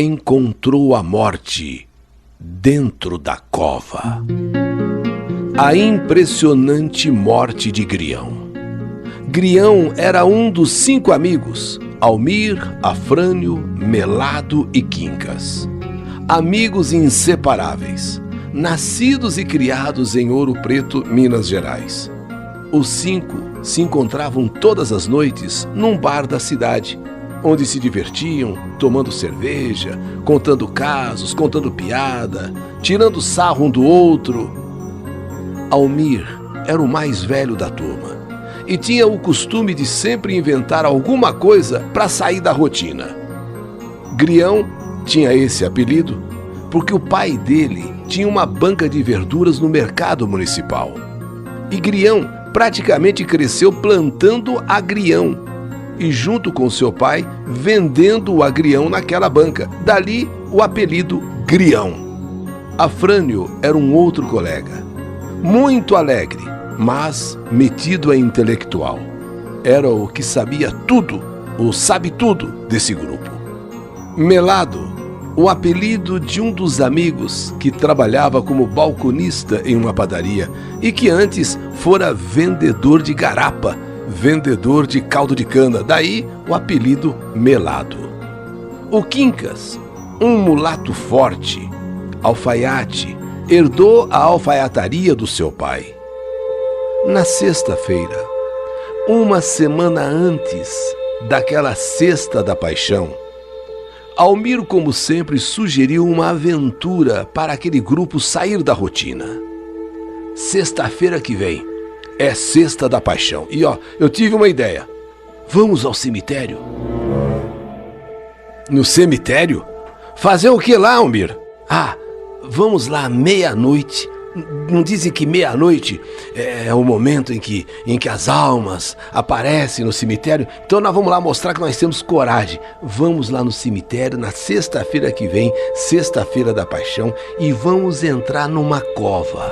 encontrou a morte dentro da cova. A impressionante morte de Grião. Grião era um dos 5 amigos, Almir, Afrânio, Melado e Quincas. Amigos inseparáveis, nascidos e criados em Ouro Preto, Minas Gerais. Os 5 se encontravam todas as noites num bar da cidade, onde se divertiam, tomando cerveja, contando casos, contando piada, tirando sarro um do outro. Almir era o mais velho da turma e tinha o costume de sempre inventar alguma coisa para sair da rotina. Grião tinha esse apelido porque o pai dele tinha uma banca de verduras no mercado municipal. E Grião praticamente cresceu plantando agrião e, junto com seu pai, vendendo o agrião naquela banca. Dali o apelido Grião. Afrânio era um outro colega, muito alegre, mas metido a intelectual. Era o que sabia tudo, o sabe-tudo desse grupo. Melado, o apelido de um dos amigos que trabalhava como balconista em uma padaria e que antes fora vendedor de garapa, vendedor de caldo de cana, daí o apelido Melado. O Quincas, um mulato forte, alfaiate, herdou a alfaiataria do seu pai. Na sexta-feira, uma semana antes daquela Sexta da Paixão, Almir, como sempre, sugeriu uma aventura para aquele grupo sair da rotina. Sexta-feira que vem é Sexta da Paixão. E eu tive uma ideia. Vamos ao cemitério? No cemitério? Fazer o que lá, Almir? Vamos lá meia-noite. Não dizem que meia-noite é o momento em que as almas aparecem no cemitério? Então nós vamos lá mostrar que nós temos coragem. Vamos lá no cemitério na sexta-feira que vem, Sexta-feira da Paixão, e vamos entrar numa cova.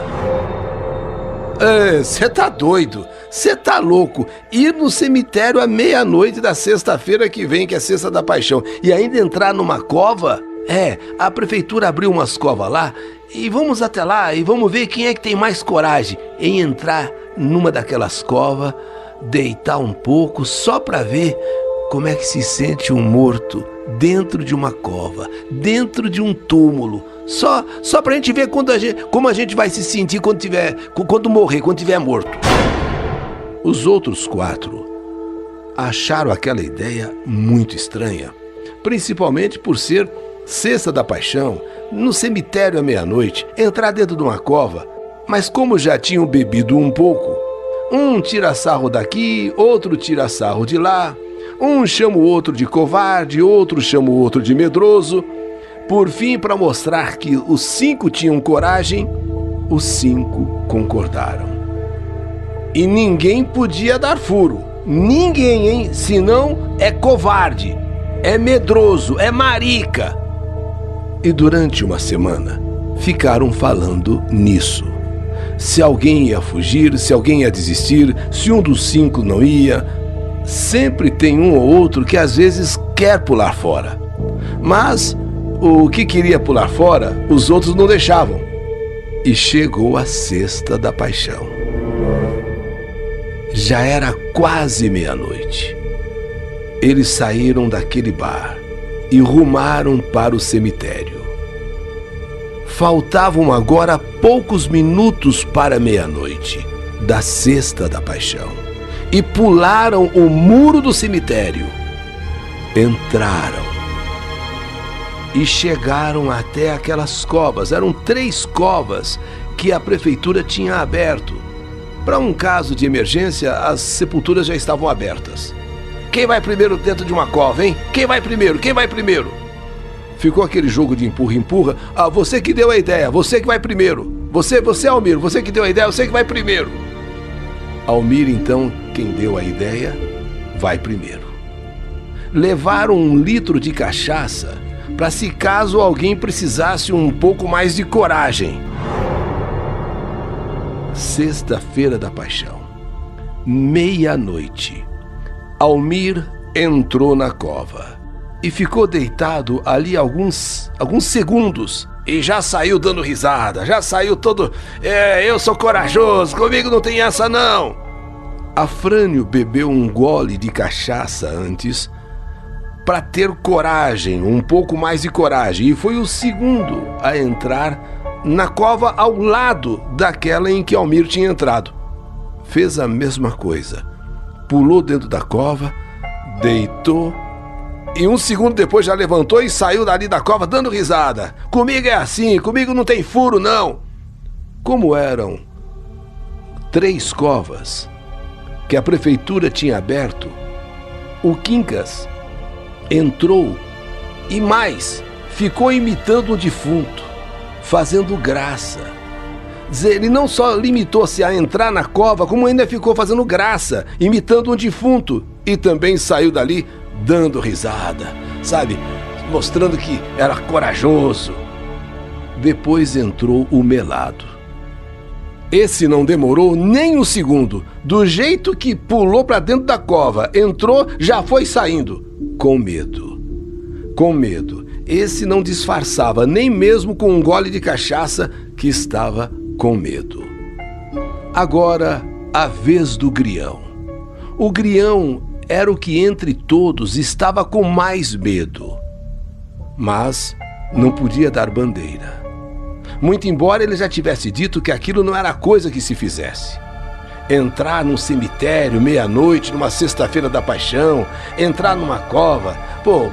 Você tá doido? Você tá louco? Ir no cemitério à meia-noite da sexta-feira que vem, que é Sexta da Paixão, e ainda entrar numa cova? A prefeitura abriu umas covas lá, e vamos até lá e vamos ver quem é que tem mais coragem em entrar numa daquelas covas, deitar um pouco só para ver como é que se sente um morto dentro de uma cova, dentro de um túmulo. Só pra gente ver como a gente vai se sentir quando morrer, quando tiver morto. Os outros 4 acharam aquela ideia muito estranha, principalmente por ser Sexta da Paixão, no cemitério à meia-noite, entrar dentro de uma cova. Mas como já tinham bebido um pouco, um tira sarro daqui, outro tira sarro de lá, um chama o outro de covarde, outro chama o outro de medroso. Por fim, para mostrar que os 5 tinham coragem, os 5 concordaram. E ninguém podia dar furo. Ninguém, hein? Senão é covarde, é medroso, é marica. E durante uma semana ficaram falando nisso. Se alguém ia fugir, se alguém ia desistir, se um dos 5 não ia. Sempre tem um ou outro que às vezes quer pular fora. Mas o que queria pular fora, os outros não deixavam. E chegou a Sexta da Paixão. Já era quase meia-noite. Eles saíram daquele bar e rumaram para o cemitério. Faltavam agora poucos minutos para meia-noite da Sexta da Paixão e pularam o muro do cemitério. Entraram e chegaram até aquelas covas. Eram 3 covas que a prefeitura tinha aberto. Para um caso de emergência, as sepulturas já estavam abertas. Quem vai primeiro dentro de uma cova, hein? Quem vai primeiro? Quem vai primeiro? Ficou aquele jogo de empurra-empurra. Você que deu a ideia, você que vai primeiro. Você, Almir, você que deu a ideia, você que vai primeiro. Almir, então, quem deu a ideia, vai primeiro. Levaram 1 litro de cachaça para se caso alguém precisasse um pouco mais de coragem. Sexta-feira da Paixão, meia-noite. Almir entrou na cova e ficou deitado ali alguns segundos. E já saiu dando risada, já saiu todo... eu sou corajoso, comigo não tem essa não. Afrânio bebeu um gole de cachaça antes para ter coragem, um pouco mais de coragem, e foi o segundo a entrar na cova ao lado daquela em que Almir tinha entrado. Fez a mesma coisa, pulou dentro da cova, deitou, e um segundo depois já levantou e saiu dali da cova dando risada. Comigo é assim, comigo não tem furo não. Como eram 3 covas que a prefeitura tinha aberto, o Quincas entrou e mais, ficou imitando o defunto, fazendo graça. Ele não só limitou-se a entrar na cova, como ainda ficou fazendo graça, imitando um defunto, e também saiu dali dando risada, sabe? Mostrando que era corajoso. Depois entrou o Melado. Esse não demorou nem um segundo. Do jeito que pulou para dentro da cova, entrou, já foi saindo. Com medo. Com medo. Esse não disfarçava, nem mesmo com um gole de cachaça, que estava com medo. Agora, a vez do Grião. O Grião era o que entre todos estava com mais medo. Mas não podia dar bandeira. Muito embora ele já tivesse dito que aquilo não era coisa que se fizesse. Entrar num cemitério meia-noite, numa sexta-feira da paixão, entrar numa cova,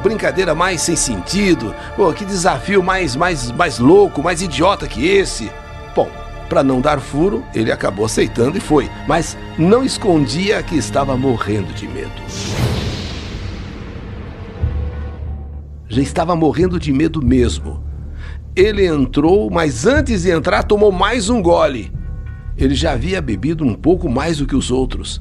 brincadeira mais sem sentido, que desafio mais louco, mais idiota que esse. Bom, para não dar furo, ele acabou aceitando e foi, mas não escondia que estava morrendo de medo. Já estava morrendo de medo mesmo. Ele entrou, mas antes de entrar tomou mais um gole. Ele já havia bebido um pouco mais do que os outros,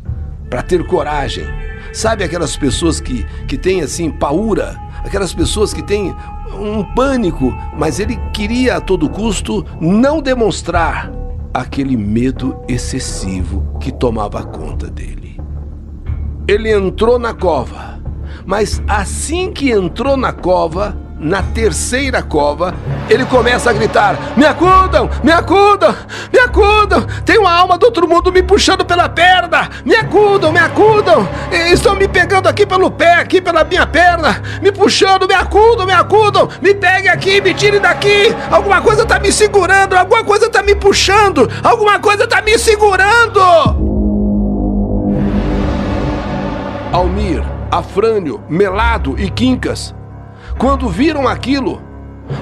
para ter coragem. Sabe aquelas pessoas que têm assim paura? Aquelas pessoas que têm um pânico, mas ele queria a todo custo não demonstrar aquele medo excessivo que tomava conta dele. Ele entrou na cova, mas assim que entrou na cova, na terceira cova, ele começa a gritar: me acudam, me acudam, me acudam, tem uma alma do outro mundo me puxando pela perna, me acudam, estão me pegando aqui pelo pé, aqui pela minha perna, me puxando, me acudam, me peguem aqui, me tirem daqui, alguma coisa tá me segurando, alguma coisa tá me puxando, alguma coisa tá me segurando. Almir, Afrânio, Melado e Quincas, quando viram aquilo,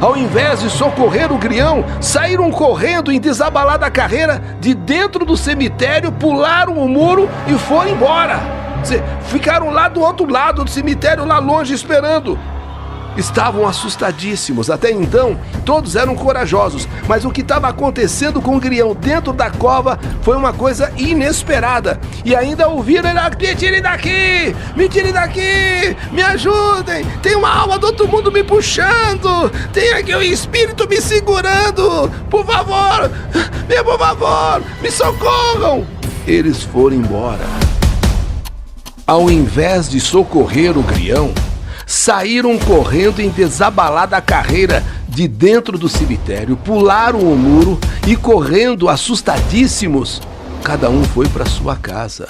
ao invés de socorrer o Grião, saíram correndo em desabalada carreira de dentro do cemitério, pularam o muro e foram embora. Ficaram lá do outro lado do cemitério, lá longe, esperando. Estavam assustadíssimos. Até então, todos eram corajosos, mas o que estava acontecendo com o Grião dentro da cova foi uma coisa inesperada. E ainda ouviram ele: me tirem daqui, me ajudem, tem uma alma do outro mundo me puxando, tem aqui um espírito me segurando, por favor, me socorram. Eles foram embora. Ao invés de socorrer o Grião, saíram correndo em desabalada carreira de dentro do cemitério, pularam o muro e, correndo assustadíssimos, cada um foi para sua casa,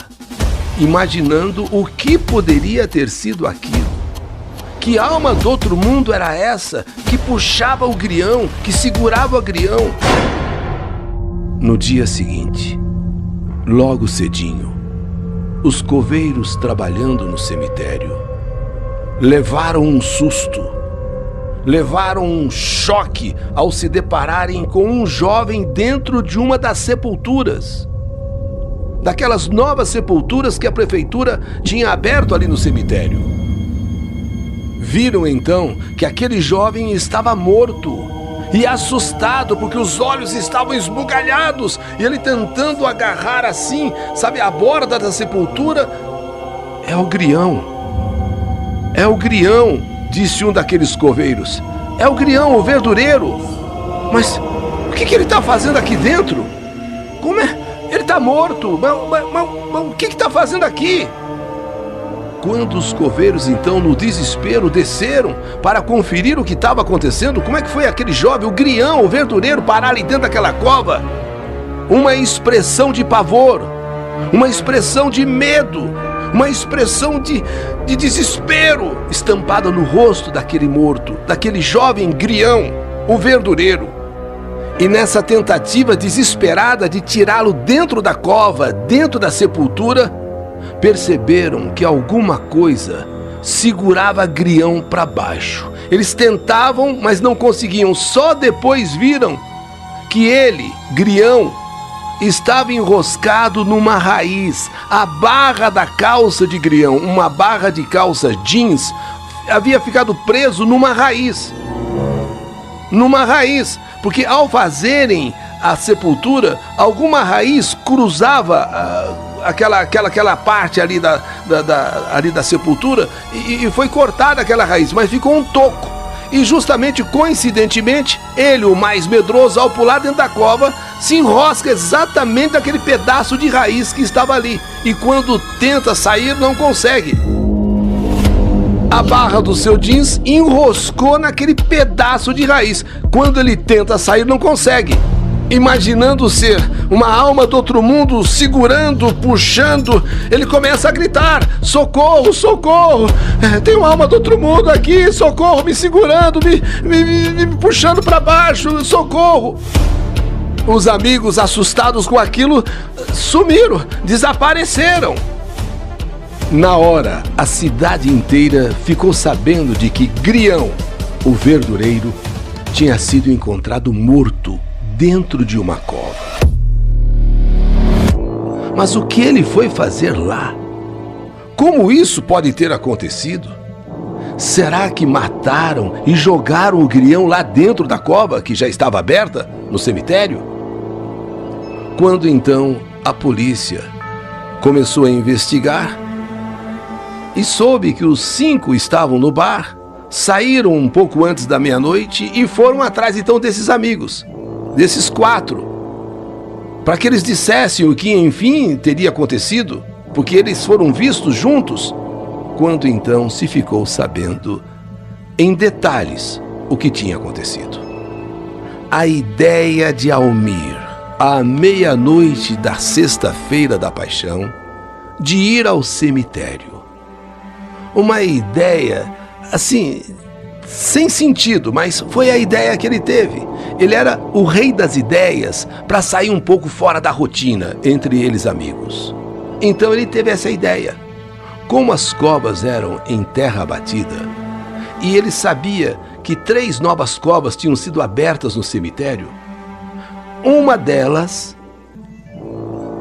imaginando o que poderia ter sido aquilo. Que alma do outro mundo era essa que puxava o Grião, que segurava o Grião? No dia seguinte, logo cedinho, os coveiros trabalhando no cemitério levaram um susto, levaram um choque ao se depararem com um jovem dentro de uma das sepulturas, daquelas novas sepulturas que a prefeitura tinha aberto ali no cemitério. Viram então que aquele jovem estava morto e assustado, porque os olhos estavam esbugalhados, e ele tentando agarrar assim, sabe, a borda da sepultura. É o Grião, disse um daqueles coveiros. É o Grião, o verdureiro. Mas o que ele está fazendo aqui dentro? Como é? Ele está morto. Mas o que está fazendo aqui? Quando os coveiros, então, no desespero, desceram para conferir o que estava acontecendo, como é que foi aquele jovem, o Grião, o verdureiro, parar ali dentro daquela cova? Uma expressão de pavor, uma expressão de medo, uma expressão de desespero estampada no rosto daquele morto, daquele jovem Grião, o verdureiro. E nessa tentativa desesperada de tirá-lo dentro da cova, dentro da sepultura, perceberam que alguma coisa segurava Grião para baixo. Eles tentavam, mas não conseguiam. Só depois viram que ele, Grião, estava enroscado numa raiz. A barra da calça de Grião, uma barra de calça jeans, havia ficado preso numa raiz. Numa raiz, porque ao fazerem a sepultura, alguma raiz cruzava aquela parte ali da sepultura e foi cortada aquela raiz, mas ficou um toco. E justamente, coincidentemente, ele, o mais medroso, ao pular dentro da cova, se enrosca exatamente naquele pedaço de raiz que estava ali. E quando tenta sair, não consegue. A barra do seu jeans enroscou naquele pedaço de raiz. Quando ele tenta sair, não consegue. Imaginando ser uma alma do outro mundo, segurando, puxando, ele começa a gritar: socorro, socorro, tem uma alma do outro mundo aqui, socorro, me segurando, me puxando para baixo, socorro. Os amigos, assustados com aquilo, sumiram, desapareceram. Na hora, a cidade inteira ficou sabendo de que Grião, o verdureiro, tinha sido encontrado morto dentro de uma cova. Mas o que ele foi fazer lá? Como isso pode ter acontecido? Será que mataram e jogaram o Grião lá dentro da cova, que já estava aberta, no cemitério? Quando então a polícia começou a investigar e soube que os 5 estavam no bar, saíram um pouco antes da meia-noite e foram atrás então desses amigos, desses 4, para que eles dissessem o que enfim teria acontecido, porque eles foram vistos juntos. Quando então se ficou sabendo em detalhes o que tinha acontecido. A ideia de Almir, à meia-noite da sexta-feira da Paixão, de ir ao cemitério. Uma ideia, assim, sem sentido, mas foi a ideia que ele teve. Ele era o rei das ideias para sair um pouco fora da rotina entre eles amigos. Então ele teve essa ideia. Como as covas eram em terra batida, e ele sabia que 3 novas covas tinham sido abertas no cemitério, uma delas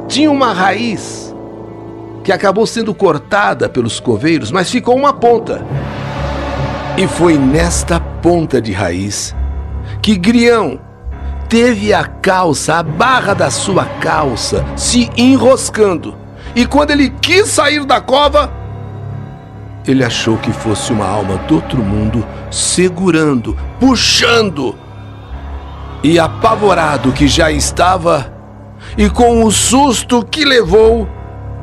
tinha uma raiz que acabou sendo cortada pelos coveiros, mas ficou uma ponta. E foi nesta ponta de raiz que Grião teve a calça, a barra da sua calça, se enroscando. E quando ele quis sair da cova, ele achou que fosse uma alma do outro mundo segurando, puxando. E apavorado que já estava, e com o susto que levou,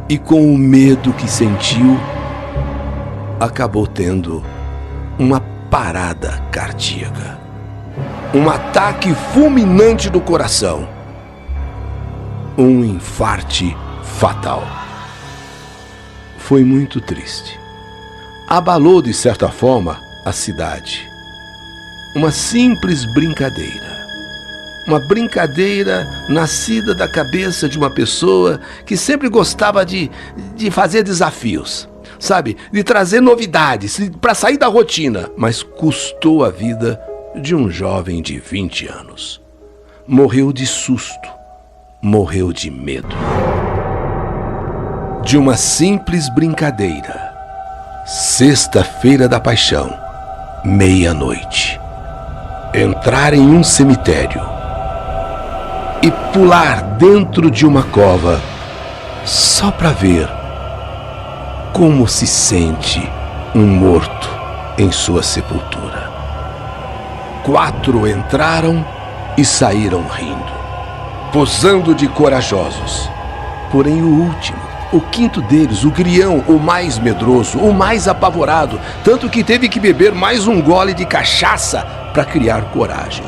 e com o medo que sentiu, acabou tendo uma parada cardíaca, um ataque fulminante do coração, um infarte fatal. Foi muito triste. Abalou de certa forma a cidade. Uma simples brincadeira. Uma brincadeira nascida da cabeça de uma pessoa que sempre gostava de fazer desafios, sabe? De trazer novidades, para sair da rotina, mas custou a vida de um jovem de 20 anos. Morreu de susto, morreu de medo. De uma simples brincadeira. Sexta-feira da Paixão, meia-noite. Entrar em um cemitério e pular dentro de uma cova só para ver como se sente um morto em sua sepultura. 4 entraram e saíram rindo, posando de corajosos. Porém o último, O quinto deles, o Grião, o mais medroso, o mais apavorado, tanto que teve que beber mais um gole de cachaça para criar coragem.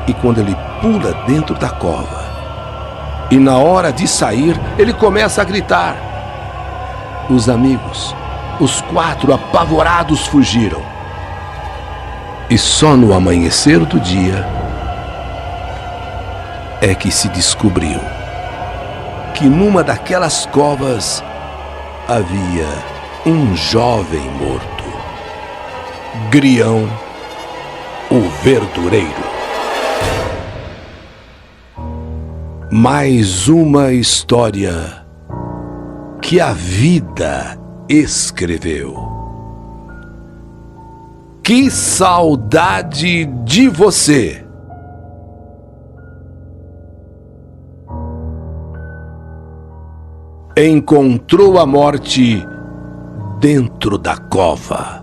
E quando ele pula dentro da cova, e na hora de sair, ele começa a gritar. Os amigos, os 4 apavorados, fugiram. E só no amanhecer do dia é que se descobriu que numa daquelas covas havia um jovem morto, Grião, o verdureiro. Mais uma história que a vida escreveu. Que saudade de você! Encontrou a morte dentro da cova.